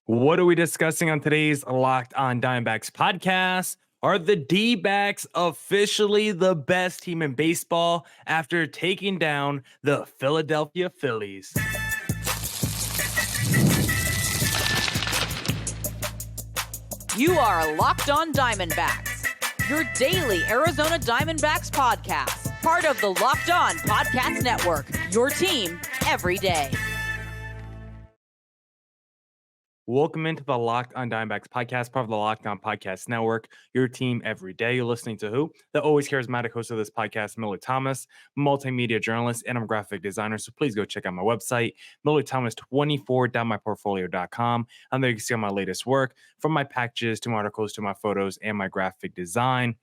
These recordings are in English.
What are we discussing on today's Locked On Diamondbacks podcast? Are the D-backs officially the best team in baseball after taking down the Philadelphia Phillies? You are Locked On Diamondbacks, your daily Arizona Diamondbacks podcast, part of the Locked On Podcast Network, your team every day. Welcome into the Locked On Diamondbacks podcast, part of the Locked On Podcast Network, your team every day. You're listening to who? The always charismatic host of this podcast, Millard Thomas, multimedia journalist, and I'm a graphic designer. So please go check out my website, MillardThomas24.myportfolio.com. And there you can see all my latest work, from my packages to my articles to my photos and my graphic design.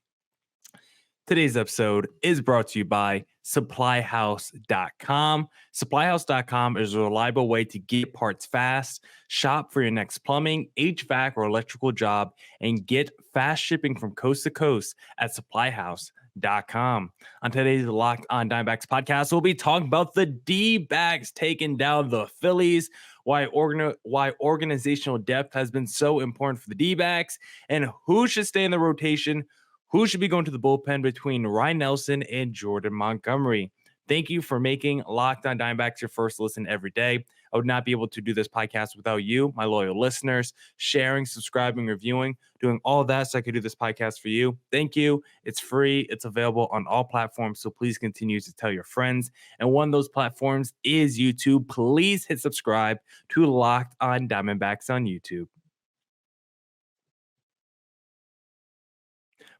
Today's episode is brought to you by SupplyHouse.com. SupplyHouse.com is a reliable way to get parts fast, shop for your next plumbing, HVAC, or electrical job, and get fast shipping from coast to coast at SupplyHouse.com. On today's Locked On Diamondbacks podcast, we'll be talking about the D-backs taking down the Phillies, why organizational depth has been so important for the D-backs, and who should stay in the rotation, who should be going to the bullpen between Ryne and Jordan Montgomery. Thank you for making Locked On Diamondbacks your first listen every day. I would not be able to do this podcast without you, my loyal listeners, sharing, subscribing, reviewing, doing all of that so I could do this podcast for you. Thank you. It's free. It's available on all platforms, so please continue to tell your friends. And one of those platforms is YouTube. Please hit subscribe to Locked On Diamondbacks on YouTube.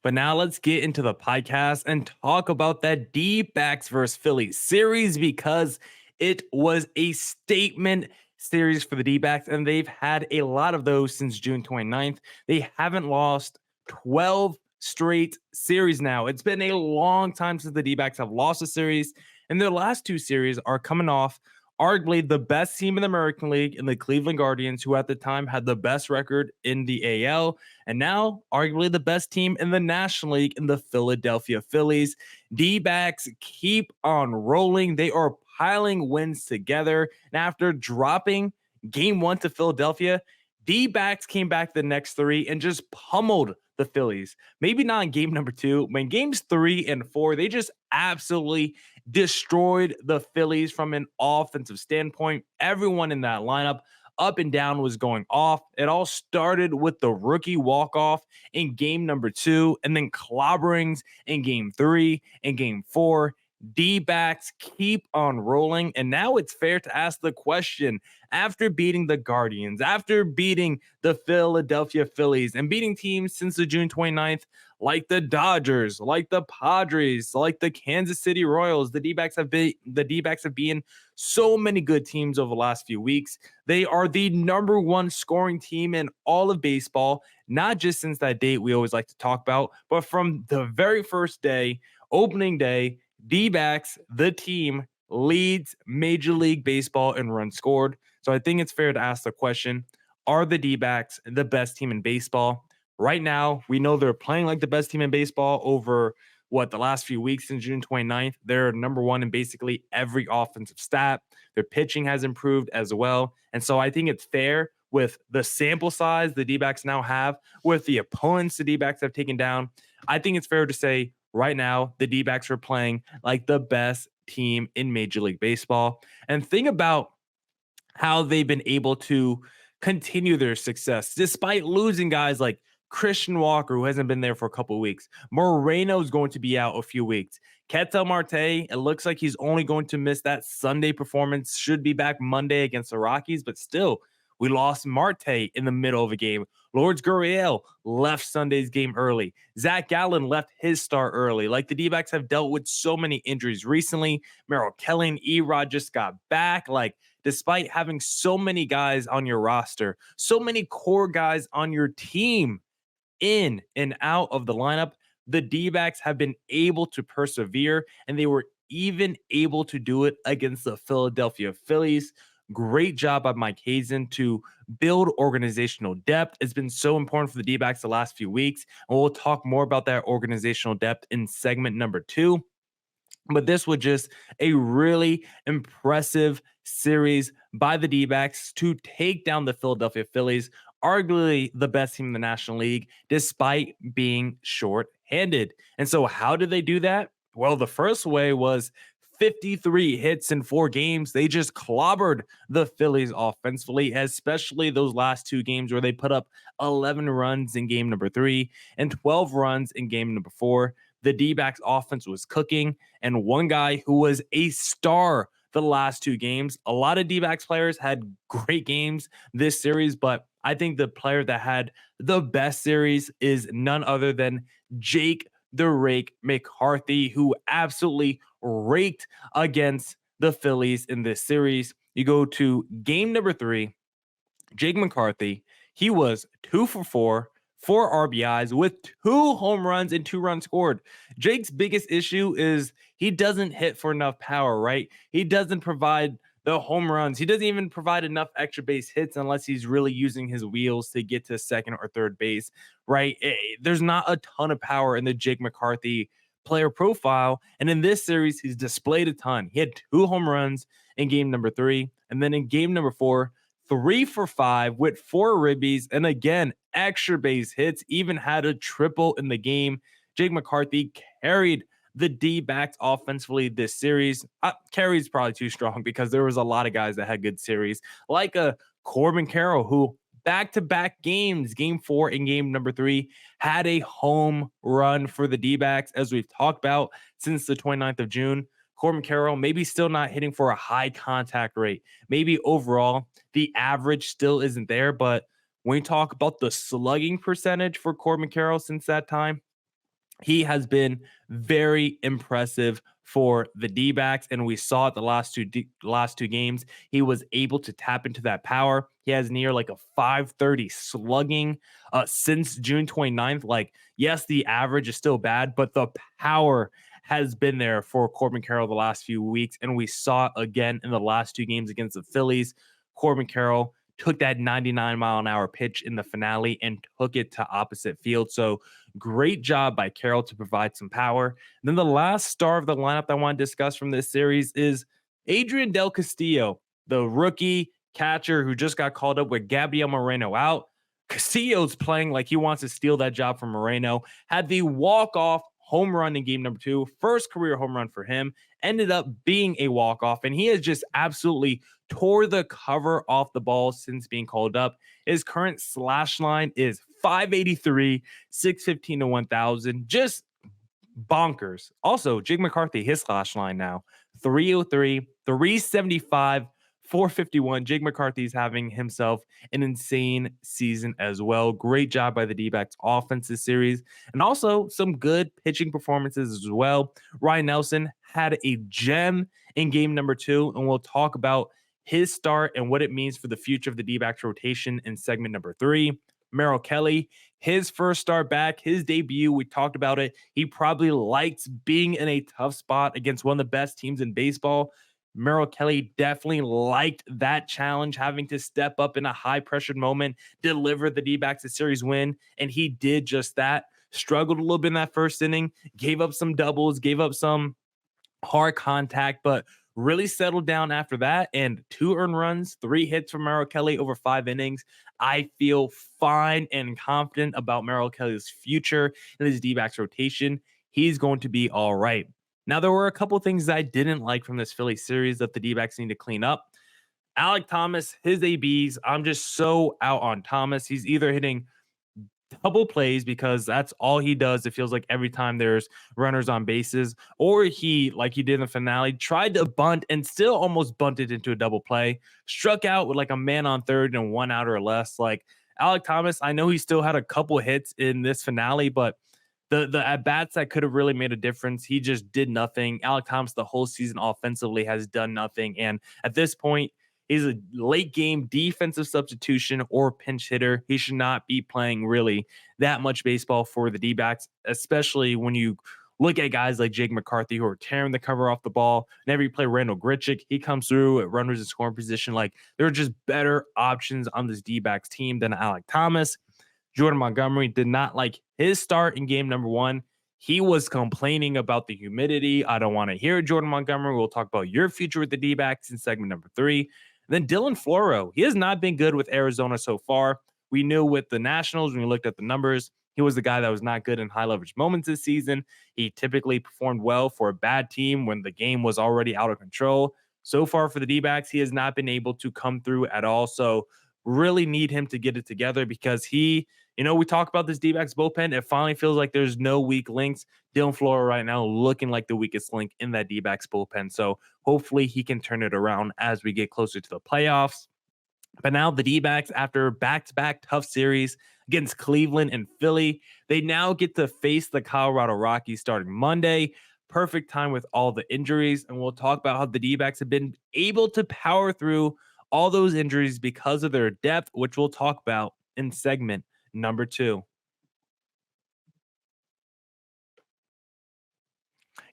But now let's get into the podcast and talk about that D-backs versus Phillies series, because it was a statement series for the D-backs, and they've had a lot of those since June 29th. They haven't lost 12 straight series now. It's been a long time since the D-backs have lost a series, and their last two series are coming off arguably the best team in the American League in the Cleveland Guardians, who at the time had the best record in the AL, and now arguably the best team in the National League in the Philadelphia Phillies. D-backs keep on rolling. They are piling wins together. And after dropping game one to Philadelphia, D-backs came back the next three and just pummeled the Phillies. Maybe not in game number two. When games 3 and 4, they just absolutely destroyed the Phillies from an offensive standpoint. Everyone in that lineup, up and down, was going off. It all started with the rookie walk-off in game number 2, and then clobberings in game 3 and game 4. D-backs keep on rolling, and now it's fair to ask the question, after beating the Guardians, after beating the Philadelphia Phillies, and beating teams since the June 29th, like the Dodgers, like the Padres, like the Kansas City Royals, the D-backs have been so many good teams over the last few weeks. They are the number one scoring team in all of baseball, not just since that date we always like to talk about, but from the very first day, opening day. D-backs, the team, leads Major League Baseball in runs scored. So I think it's fair to ask the question, are the D-backs the best team in baseball? Right now, we know they're playing like the best team in baseball over the last few weeks since June 29th. They're number one in basically every offensive stat. Their pitching has improved as well. And so I think it's fair, with the sample size the D-backs now have, with the opponents the D-backs have taken down, I think it's fair to say right now the D-backs are playing like the best team in Major League Baseball. And think about how they've been able to continue their success despite losing guys like Christian Walker, who hasn't been there for a couple of weeks. Moreno is going to be out a few weeks. Ketel Marte, it looks like he's only going to miss that Sunday performance, should be back Monday against the Rockies, but still, we lost Marte in the middle of a game. Lourdes Gurriel left Sunday's game early. Zach Gallen left his start early. Like, the D-backs have dealt with so many injuries recently. Merrill Kelly and Erod just got back. Like, despite having so many guys on your roster, so many core guys on your team in and out of the lineup, the D-backs have been able to persevere, and they were even able to do it against the Philadelphia Phillies. Great job by Mike Hazen to build organizational depth. It's been so important for the D-backs the last few weeks, and we'll talk more about that organizational depth in segment number 2. But this was just a really impressive series by the D-backs to take down the Philadelphia Phillies, arguably the best team in the National League, despite being short-handed. And so how did they do that? Well, the first way was 53 hits in 4 games. They just clobbered the Phillies offensively, especially those last 2 games where they put up 11 runs in game number 3 and 12 runs in game number 4. The D-backs offense was cooking, and one guy who was a star the last 2 games. A lot of D-backs players had great games this series, but I think the player that had the best series is none other than Jake the Rake McCarthy, who absolutely raked against the Phillies in this series. You go to game number 3, Jake McCarthy, he was 2 for 4, 4 RBIs with 2 home runs and 2 runs scored. Jake's biggest issue is he doesn't hit for enough power, right? He doesn't provide the home runs. He doesn't even provide enough extra base hits unless he's really using his wheels to get to second or third base, right? There's not a ton of power in the Jake McCarthy player profile. And in this series, he's displayed a ton. He had 2 home runs in game number 3. And then in game number 4, 3 for 5 with 4 ribbies, and again, extra base hits, even had a triple in the game. Jake McCarthy carried the D-backs offensively this series. Carry's probably too strong because there was a lot of guys that had good series, like a Corbin Carroll, who back-to-back games, game 4 and game number 3, had a home run for the D-backs, as we've talked about since the 29th of June. Corbin Carroll maybe still not hitting for a high contact rate. Maybe overall the average still isn't there, but when you talk about the slugging percentage for Corbin Carroll since that time, he has been very impressive for the D-backs, and we saw it the last two games. He was able to tap into that power. He has near like a 530 slugging since June 29th. Like, yes, the average is still bad, but the power has been there for Corbin Carroll the last few weeks, and we saw it again in the last 2 games against the Phillies. Corbin Carroll took that 99-mile-an-hour pitch in the finale and took it to opposite field. So great job by Carroll to provide some power. And then the last star of the lineup that I want to discuss from this series is Adrian Del Castillo, the rookie catcher who just got called up with Gabriel Moreno out. Castillo's playing like he wants to steal that job from Moreno. Had the walk-off home run in game number 2, first career home run for him, ended up being a walk-off, and he has just absolutely tore the cover off the ball since being called up. His current slash line is 583, 615 to 1,000. Just bonkers. Also, Jake McCarthy, his slash line now, 303, 375, 451. Jake McCarthy's having himself an insane season as well. Great job by the D-backs offense this series, and also some good pitching performances as well. Ryne Nelson had a gem in game number 2, and we'll talk about his start and what it means for the future of the D-backs rotation in segment number 3. Merrill Kelly, his first start back, his debut, we talked about it. He probably likes being in a tough spot against one of the best teams in baseball. Merrill Kelly definitely liked that challenge, having to step up in a high-pressured moment, deliver the D-backs a series win, and he did just that. Struggled a little bit in that first inning, gave up some doubles, gave up some hard contact, but really settled down after that, and 2 earned runs, 3 hits from Merrill Kelly over 5 innings. I feel fine and confident about Merrill Kelly's future in his D-backs rotation. He's going to be all right. Now, there were a couple things that I didn't like from this Philly series that the D-backs need to clean up. Alek Thomas, his ABs, I'm just so out on Thomas. He's either hitting double plays because that's all he does. It feels like every time there's runners on bases, or he, like he did in the finale, tried to bunt and still almost bunted into a double play, struck out with like a man on third and 1 out or less. Like Alek Thomas, I know he still had a couple hits in this finale, but the at-bats that could have really made a difference, he just did nothing. Alek Thomas the whole season offensively has done nothing, and at this point, he's a late game defensive substitution or pinch hitter. He should not be playing really that much baseball for the D-backs, especially when you look at guys like Jake McCarthy who are tearing the cover off the ball. Whenever you play Randall Grichuk, he comes through at runners in scoring position. Like, there are just better options on this D-backs team than Alek Thomas. Jordan Montgomery did not like his start in game number 1. He was complaining about the humidity. I don't want to hear it, Jordan Montgomery. We'll talk about your future with the D-backs in segment number 3. And then Dylan Floro. He has not been good with Arizona so far. We knew with the Nationals, when we looked at the numbers, he was the guy that was not good in high leverage moments this season. He typically performed well for a bad team when the game was already out of control. So far for the D-backs, he has not been able to come through at all. So really need him to get it together because we talk about this D-backs bullpen. It finally feels like there's no weak links. Dylan Floro right now looking like the weakest link in that D-backs bullpen. So hopefully he can turn it around as we get closer to the playoffs. But now the D-backs, after back-to-back tough series against Cleveland and Philly, they now get to face the Colorado Rockies starting Monday. Perfect time with all the injuries. And we'll talk about how the D-backs have been able to power through all those injuries because of their depth, which we'll talk about in segment number 2.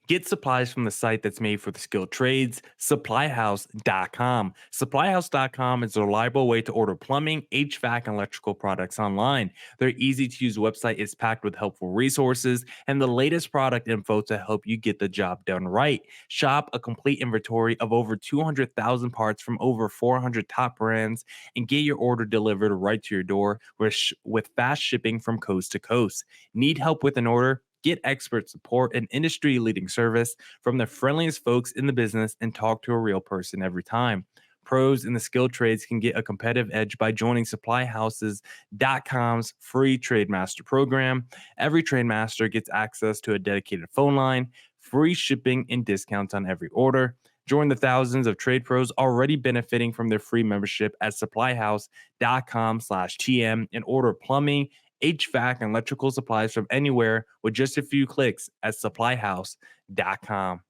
Get supplies from the site that's made for the skilled trades, supplyhouse.com. Supplyhouse.com is a reliable way to order plumbing, HVAC, and electrical products online. Their easy-to-use website is packed with helpful resources and the latest product info to help you get the job done right. Shop a complete inventory of over 200,000 parts from over 400 top brands and get your order delivered right to your door with fast shipping from coast to coast. Need help with an order? Get expert support and industry leading service from the friendliest folks in the business and talk to a real person every time. Pros in the skilled trades can get a competitive edge by joining supplyhouses.com's free Trade Master program. Every Trade Master gets access to a dedicated phone line, free shipping, and discounts on every order. Join the thousands of trade pros already benefiting from their free membership at supplyhouse.com/TM and order plumbing, HVAC, and electrical supplies from anywhere with just a few clicks at supplyhouse.com.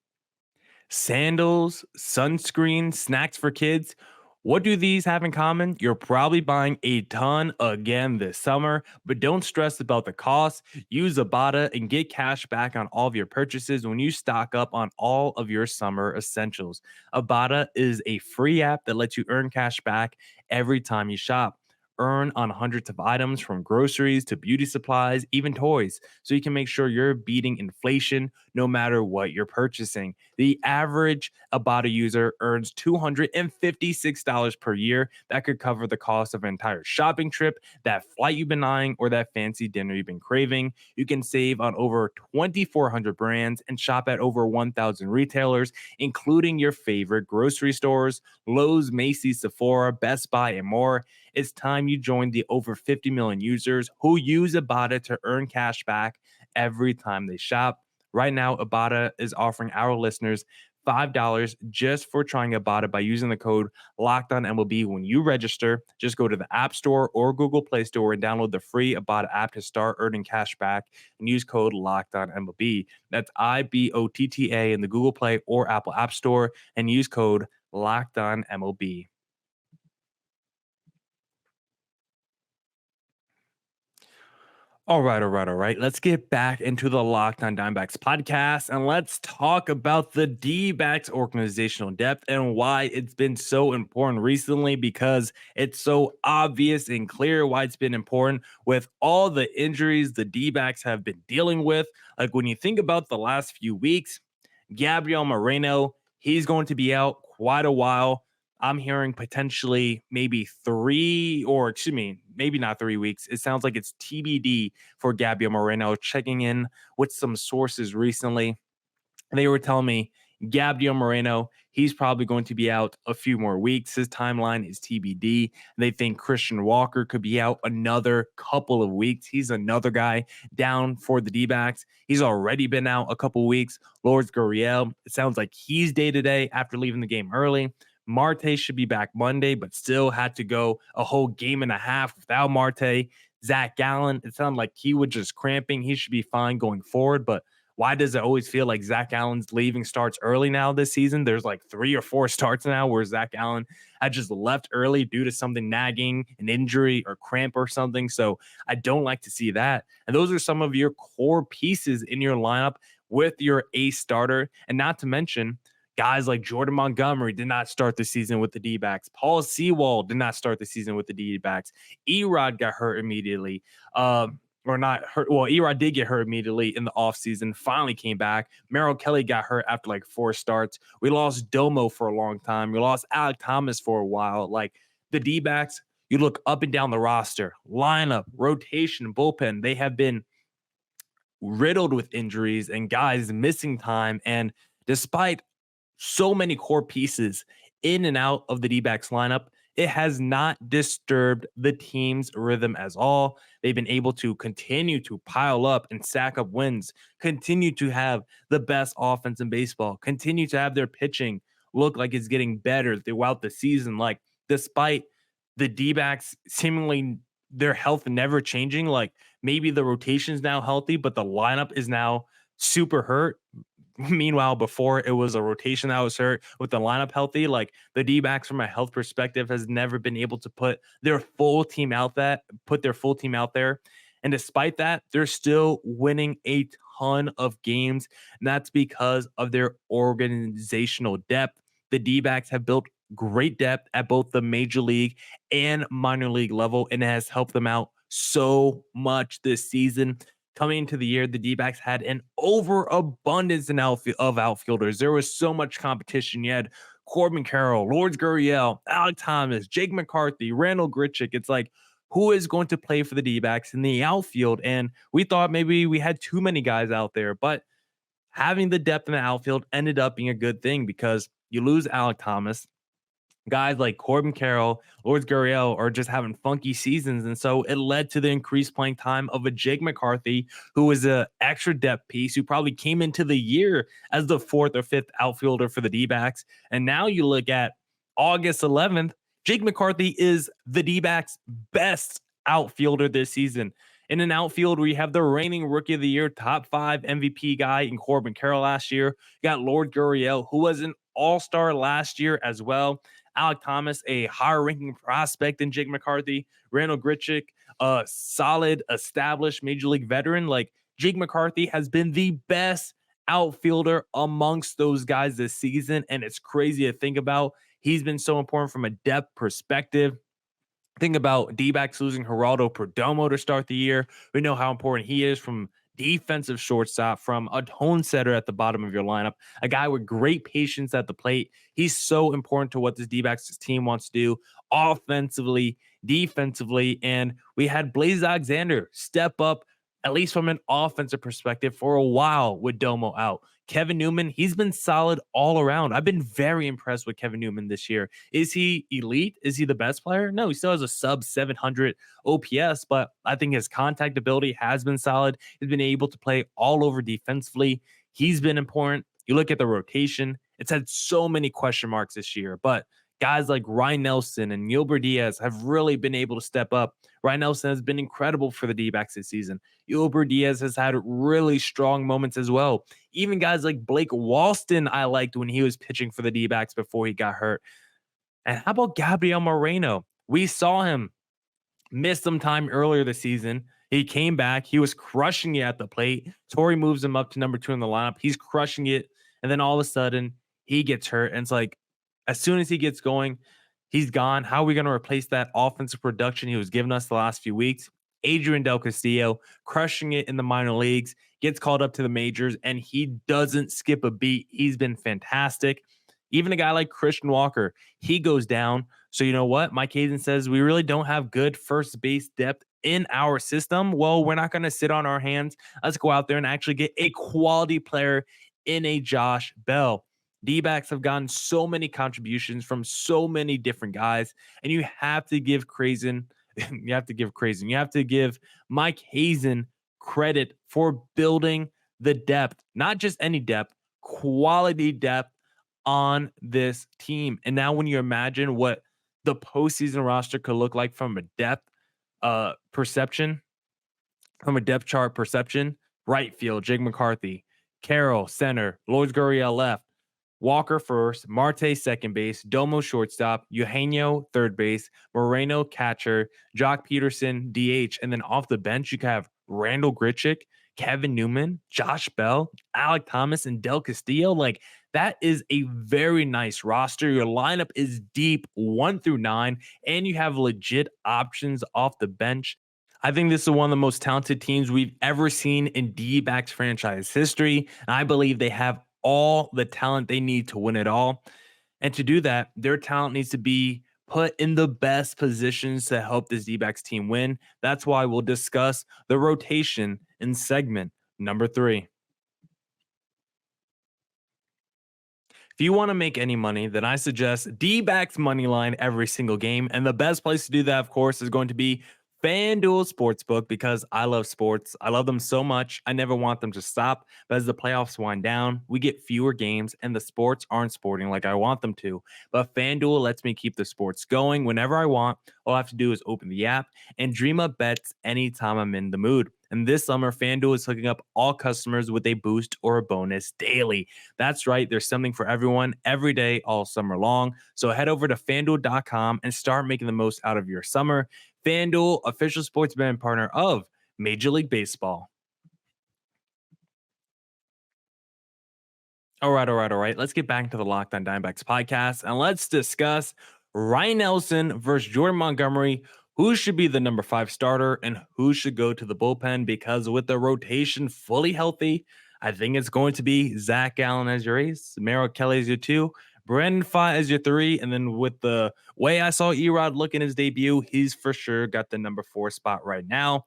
Sandals, sunscreen, snacks for kids. What do these have in common? You're probably buying a ton again this summer, but don't stress about the cost. Use Ibotta and get cash back on all of your purchases when you stock up on all of your summer essentials. Ibotta is a free app that lets you earn cash back every time you shop. Earn on hundreds of items from groceries to beauty supplies, even toys, so you can make sure you're beating inflation no matter what you're purchasing. The average Ibotta user earns $256 per year. That could cover the cost of an entire shopping trip, that flight you've been eyeing, or that fancy dinner you've been craving. You can save on over 2,400 brands and shop at over 1,000 retailers, including your favorite grocery stores, Lowe's, Macy's, Sephora, Best Buy, and more. It's time you join the over 50 million users who use Ibotta to earn cash back every time they shop. Right now, Ibotta is offering our listeners $5 just for trying Ibotta by using the code LOCKEDONMLB when you register. Just go to the App Store or Google Play Store and download the free Ibotta app to start earning cash back and use code LOCKEDONMLB. That's IBOTTA in the Google Play or Apple App Store and use code LOCKEDONMLB. All right. Let's get back into the Locked On Diamondbacks podcast and let's talk about the D-backs organizational depth and why it's been so important recently, because it's so obvious and clear why it's been important with all the injuries the D-backs have been dealing with. Like when you think about the last few weeks, Gabriel Moreno, he's going to be out quite a while. I'm hearing potentially maybe maybe not 3 weeks. It sounds like it's TBD for Gabriel Moreno. Checking in with some sources recently, they were telling me Gabriel Moreno, he's probably going to be out a few more weeks. His timeline is TBD. They think Christian Walker could be out another couple of weeks. He's another guy down for the D-backs. He's already been out a couple weeks. Lourdes Gurriel, it sounds like he's day-to-day after leaving the game early. Marte should be back Monday, but still had to go a whole game and a half without Marte. Zach Gallen, it sounded like he was just cramping. He should be fine going forward, but why does it always feel like Zach Allen's leaving starts early now this season? There's like 3 or 4 starts now where Zach Allen had just left early due to something nagging, an injury or cramp or something. So I don't like to see that. And those are some of your core pieces in your lineup with your ace starter. And not to mention, guys like Jordan Montgomery did not start the season with the D-backs. Paul Sewald did not start the season with the D-backs. Erod got hurt immediately. or not hurt. Well, Erod did get hurt immediately in the offseason, finally came back. Merrill Kelly got hurt after like 4 starts. We lost Domo for a long time. We lost Alek Thomas for a while. Like the D-backs, you look up and down the roster, lineup, rotation, bullpen, they have been riddled with injuries and guys missing time. And despite so many core pieces in and out of the D-backs lineup, it has not disturbed the team's rhythm as all. They've been able to continue to pile up and stack up wins, continue to have the best offense in baseball, continue to have their pitching look like it's getting better throughout the season. Like, despite the D-backs seemingly their health never changing, like maybe the rotation's now healthy, but the lineup is now super hurt. Meanwhile, before it was a rotation that was hurt with the lineup healthy, like the D-backs from a health perspective has never been able to put their full team out there. And despite that, they're still winning a ton of games. And that's because of their organizational depth. The D-backs have built great depth at both the major league and minor league level, and it has helped them out so much this season. Coming into the year, the D-backs had an overabundance of outfielders. There was so much competition. You had Corbin Carroll, Lourdes Gurriel, Alek Thomas, Jake McCarthy, Randall Grichuk. It's like, who is going to play for the D-backs in the outfield? And we thought maybe we had too many guys out there, but having the depth in the outfield ended up being a good thing because you lose Alek Thomas. Guys like Corbin Carroll, Lourdes Gurriel are just having funky seasons. And so it led to the increased playing time of a Jake McCarthy, who was an extra depth piece, who probably came into the year as the 4th or 5th outfielder for the D-backs. And now you look at August 11th, Jake McCarthy is the D-backs' best outfielder this season. In an outfield where you have the reigning Rookie of the Year, top 5 MVP guy in Corbin Carroll last year, you got Lourdes Gurriel, who was an all-star last year as well. Alek Thomas, a higher-ranking prospect than Jake McCarthy. Randall Grichuk, a solid, established Major League veteran. Like, Jake McCarthy has been the best outfielder amongst those guys this season, and it's crazy to think about. He's been so important from a depth perspective. Think about D-backs losing Geraldo Perdomo to start the year. We know how important he is from defensive shortstop, from a tone setter at the bottom of your lineup, a guy with great patience at the plate. He's so important to what this D-backs team wants to do offensively, defensively. And we had Blaze Alexander step up, at least from an offensive perspective, for a while with Domo out. Kevin Newman, he's been solid all around. I've been very impressed with Kevin Newman this year. Is he elite? Is he the best player? No, he still has a sub 700 OPS, but I think his contact ability has been solid. He's been able to play all over defensively. He's been important. You look at the rotation, it's had so many question marks this year, but guys like Ryne Nelson and Gilbert Diaz have really been able to step up. Ryne Nelson has been incredible for the D-backs this season. Gilbert Diaz has had really strong moments as well. Even guys like Blake Walston, I liked when he was pitching for the D-backs before he got hurt. And how about Gabriel Moreno? We saw him miss some time earlier this season. He came back. He was crushing it at the plate. Torrey moves him up to number 2 in the lineup. He's crushing it. And then all of a sudden, he gets hurt. And it's like, as soon as he gets going, he's gone. How are we going to replace that offensive production he was giving us the last few weeks? Adrian Del Castillo crushing it in the minor leagues, gets called up to the majors, and he doesn't skip a beat. He's been fantastic. Even a guy like Christian Walker, he goes down. So you know what? Mike Hazen says we really don't have good first base depth in our system. Well, we're not going to sit on our hands. Let's go out there and actually get a quality player in a Josh Bell. D-backs have gotten so many contributions from so many different guys, and you have to give you have to give Mike Hazen credit for building the depth, not just any depth, quality depth on this team. And now when you imagine what the postseason roster could look like from a depth perception, from a depth chart perception, right field, Jake McCarthy, Carroll, center, Lourdes Gurriel left, Walker first, Marte second base, Domo shortstop, Eugenio third base, Moreno catcher, Jock Peterson DH, and then off the bench you can have Randall Grichuk, Kevin Newman, Josh Bell, Alek Thomas, and Del Castillo. Like, that is a very nice roster. Your lineup is deep 1 through 9, and you have legit options off the bench. I think this is one of the most talented teams we've ever seen in D-backs franchise history. And I believe they have all the talent they need to win it all. And to do that, their talent needs to be put in the best positions to help this D-backs team win. That's why we'll discuss the rotation in segment number 3. If you want to make any money, then I suggest D-backs money line every single game. And the best place to do that, of course, is going to be FanDuel Sportsbook, because I love sports. I love them so much. I never want them to stop. But as the playoffs wind down, we get fewer games and the sports aren't sporting like I want them to. But FanDuel lets me keep the sports going whenever I want. All I have to do is open the app and dream up bets anytime I'm in the mood. And this summer, FanDuel is hooking up all customers with a boost or a bonus daily. That's right. There's something for everyone every day, all summer long. So head over to FanDuel.com and start making the most out of your summer. FanDuel, official sports betting partner of Major League Baseball. All right. Let's get back to the Locked On Diamondbacks podcast, and let's discuss Ryne Nelson versus Jordan Montgomery. Who should be the number 5 starter and who should go to the bullpen? Because with the rotation fully healthy, I think it's going to be Zach Allen as your ace, Merrill Kelly as your 2, Brandon Pfaadt as your 3, and then with the way I saw Erod look in his debut, he's for sure got the number 4 spot right now.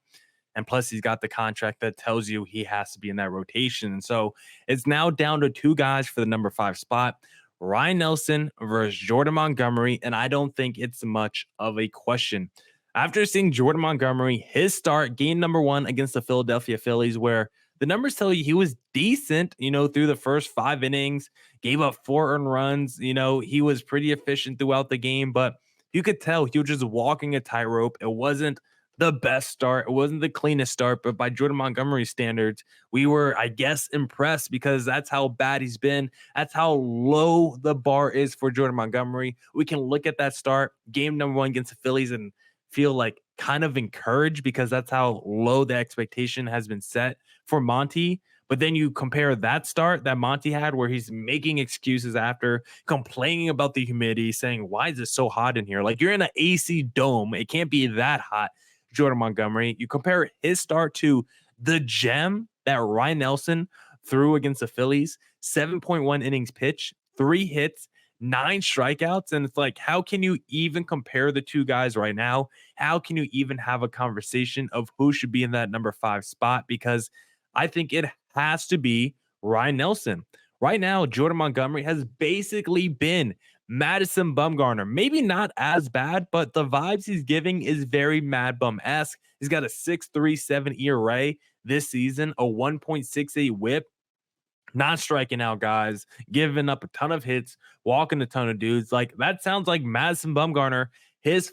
And plus, he's got the contract that tells you he has to be in that rotation. And so it's now down to 2 guys for the number 5 spot. Ryne Nelson versus Jordan Montgomery, and I don't think it's much of a question. After seeing Jordan Montgomery, his start, game number 1 against the Philadelphia Phillies, where the numbers tell you he was decent, through the first 5 innings, gave up 4 earned runs. He was pretty efficient throughout the game, but you could tell he was just walking a tightrope. It wasn't the best start. It wasn't the cleanest start, but by Jordan Montgomery's standards, we were, I guess, impressed, because that's how bad he's been. That's how low the bar is for Jordan Montgomery. We can look at that start, game number 1 against the Phillies, and feel like kind of encouraged, because that's how low the expectation has been set for Monty. But then you compare that start that Monty had, where he's making excuses after, complaining about the humidity, saying, why is it so hot in here? Like, you're in an AC dome. It can't be that hot. Jordan Montgomery, you compare his start to the gem that Ryne Nelson threw against the Phillies, 7.1 innings pitched, 3 hits, 9 strikeouts. And it's like, how can you even compare the 2 guys right now? How can you even have a conversation of who should be in that number 5 spot? Because I think it has to be Ryne Nelson. Right now, Jordan Montgomery has basically been Madison Bumgarner. Maybe not as bad, but the vibes he's giving is very Mad Bum-esque. He's got a 6.37 ERA this season, a 1.68 whip. Not striking out guys, giving up a ton of hits, walking a ton of dudes. Like, that sounds like Madison Bumgarner, his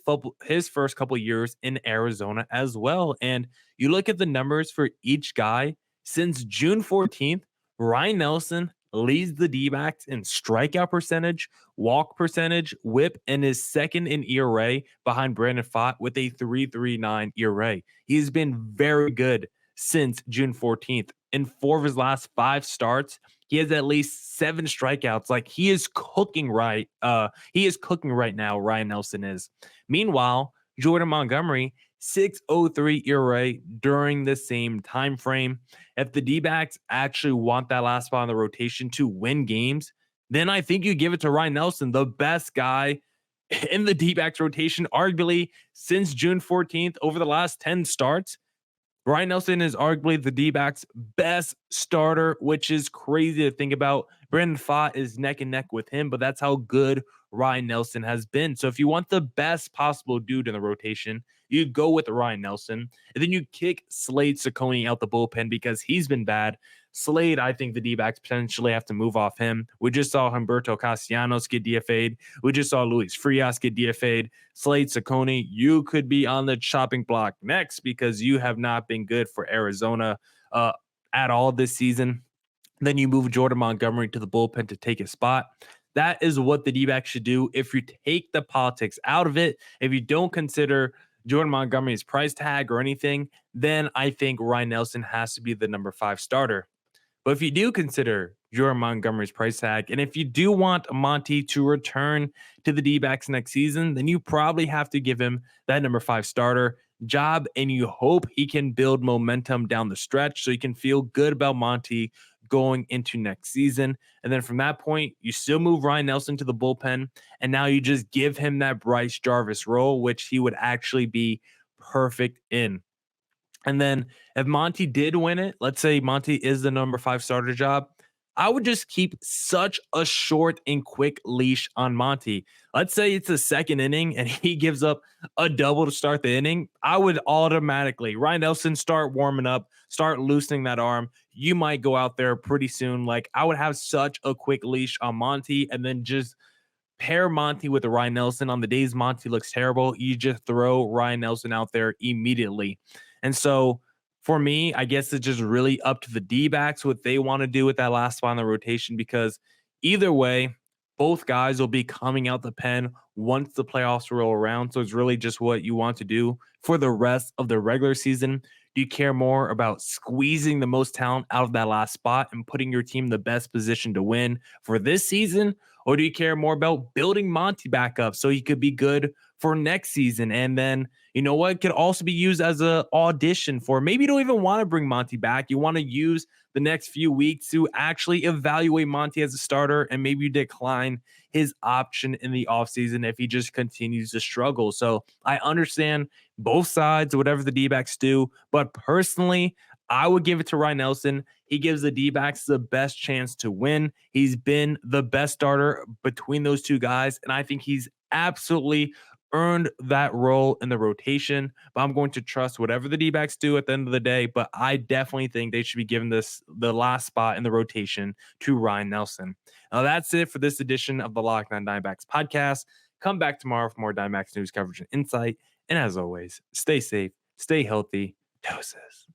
first couple years in Arizona as well. And you look at the numbers for each guy since June 14th, Ryne Nelson leads the D-backs in strikeout percentage, walk percentage, whip, and is second in ERA behind Brandon Pfaadt with a 3.39 ERA. He's been very good since June 14th. In 4 of his last 5 starts, he has at least 7 strikeouts. Like, he is cooking right. He is cooking right now. Ryne Nelson is. Meanwhile, Jordan Montgomery, 6.03 ERA during the same time frame. If the D-backs actually want that last spot on the rotation to win games, then I think you give it to Ryne Nelson, the best guy in the D-backs rotation, arguably since June 14th over the last 10 starts. Ryne Nelson is arguably the D-backs' best starter, which is crazy to think about. Brandon Pfaadt is neck and neck with him, but that's how good Ryne Nelson has been. So if you want the best possible dude in the rotation, you go with Ryne Nelson, and then you kick Slade Cecconi out the bullpen because he's been bad. Slade, I think the D-backs potentially have to move off him. We just saw Humberto Castellanos get DFA'd. We just saw Luis Frias get DFA'd. Slade Cecconi, you could be on the chopping block next because you have not been good for Arizona at all this season. Then you move Jordan Montgomery to the bullpen to take his spot. That is what the D-backs should do. If you take the politics out of it, if you don't consider Jordan Montgomery's price tag or anything, then I think Ryne Nelson has to be the number 5 starter. But if you do consider your Montgomery's price tag. And if you do want Monty to return to the D-backs next season, then you probably have to give him that number 5 starter job, and you hope he can build momentum down the stretch so you can feel good about Monty going into next season. And then from that point, you still move Ryne Nelson to the bullpen, and now you just give him that Bryce Jarvis role, which he would actually be perfect in. And then if Monty did win it, let's say Monty is the number 5 starter job, I would just keep such a short and quick leash on Monty. Let's say it's the second inning and he gives up a double to start the inning. I would automatically, Ryne Nelson, start warming up, start loosening that arm. You might go out there pretty soon. Like, I would have such a quick leash on Monty, and then just pair Monty with the Ryne Nelson. On the days Monty looks terrible, you just throw Ryne Nelson out there immediately. And so for me, I guess it's just really up to the D-backs what they want to do with that last spot in the rotation, because either way, both guys will be coming out the pen once the playoffs roll around. So it's really just what you want to do for the rest of the regular season. Do you care more about squeezing the most talent out of that last spot and putting your team in the best position to win for this season? Or do you care more about building Monty back up so he could be good for next season? And then, you know what, could also be used as an audition for, maybe you don't even want to bring Monty back. You want to use the next few weeks to actually evaluate Monty as a starter, and maybe you decline his option in the offseason if he just continues to struggle. So I understand both sides, whatever the D-backs do, but personally, I would give it to Ryne Nelson. He gives the D-backs the best chance to win. He's been the best starter between those two guys, and I think he's absolutely earned that role in the rotation. But I'm going to trust whatever the D-backs do at the end of the day, but I definitely think they should be giving the last spot in the rotation to Ryne Nelson. Now, that's it for this edition of the Locked On Diamondbacks podcast. Come back tomorrow for more Diamondbacks news coverage and insight. And as always, stay safe, stay healthy. Doses.